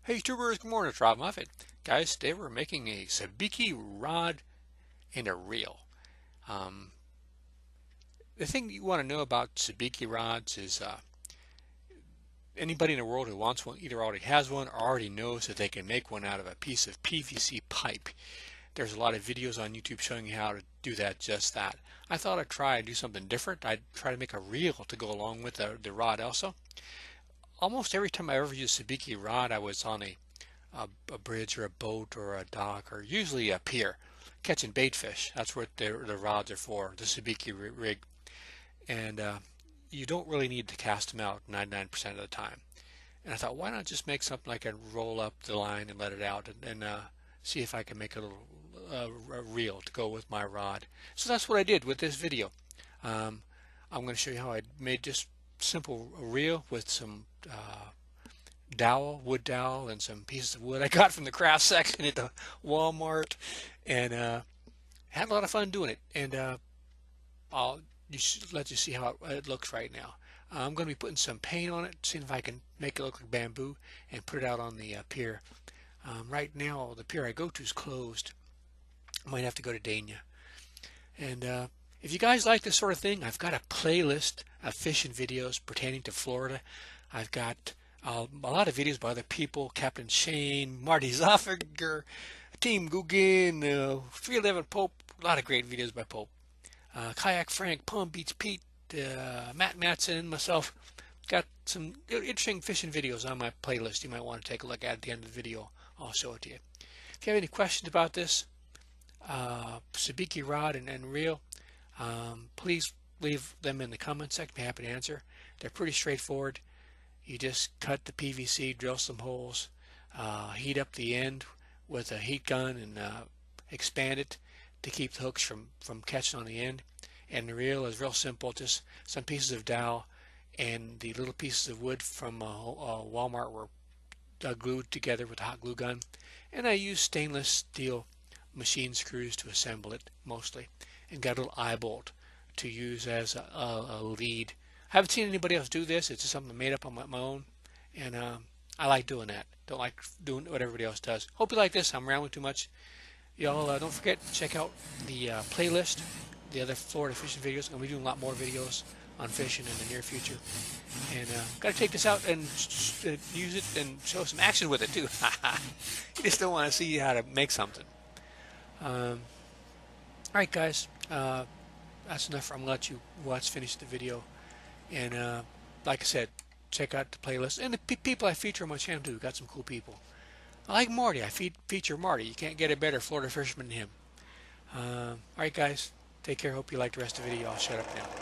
Hey YouTubers, good morning, it's Rob Muffet. Guys, today we're making a Sabiki rod and a reel. Um, the thing you want to know about Sabiki rods is anybody in the world who wants one either already has one or already knows that they can make one out of a piece of PVC pipe. There's a lot of videos on YouTube showing you how to do just that. I thought I'd try and do something different. I'd try to make a reel to go along with the rod also. Almost every time I ever used a Sabiki rod, I was on a bridge or a boat or a dock or usually a pier catching bait fish. That's what the rods are for, the Sabiki rig. And you don't really need to cast them out 99% of the time. And I thought, why not just make something like a roll up the line and let it out and see if I can make a little reel to go with my rod. So that's what I did with this video. I'm going to show you how I made just simple reel with some wood dowel, and some pieces of wood I got from the craft section at the Walmart, and had a lot of fun doing it. And I'll let you see how it looks right now. I'm going to be putting some paint on it, seeing if I can make it look like bamboo, and put it out on the pier. Right now, the pier I go to is closed. I might have to go to Dania. And if you guys like this sort of thing, I've got a playlist of fishing videos pertaining to Florida. I've got a lot of videos by other people, Captain Shane, Marty Zoffiger, Team Guggen, 311 Pope, a lot of great videos by Pope. Kayak Frank, Palm Beach Pete, Matt Matson, and myself. Got some interesting fishing videos on my playlist you might want to take a look at the end of the video. I'll show it to you. If you have any questions about this Sabiki rod and reel, please leave them in the comment section. I'd be happy to answer. They're pretty straightforward. You just cut the PVC, drill some holes, heat up the end with a heat gun, and expand it to keep the hooks from catching on the end. And the reel is real simple, just some pieces of dowel and the little pieces of wood from Walmart were glued together with a hot glue gun. And I used stainless steel machine screws to assemble it mostly, and got a little eye bolt to use as a lead. I haven't seen anybody else do this. It's just something I made up on my own, and I like doing that. Don't like doing what everybody else does. Hope you like this. I'm rambling too much. Y'all don't forget to check out the playlist, the other Florida fishing videos. I'm going to be doing a lot more videos on fishing in the near future. And got to take this out and use it and show some action with it too. You just don't want to see how to make something. All right, guys. That's enough. I'm going to let you finish the video. And like I said, check out the playlist. And the people I feature on my channel too. Got some cool people. I like Marty. I feature Marty. You can't get a better Florida fisherman than him. All right, guys. Take care. Hope you liked the rest of the video. I'll shut up now.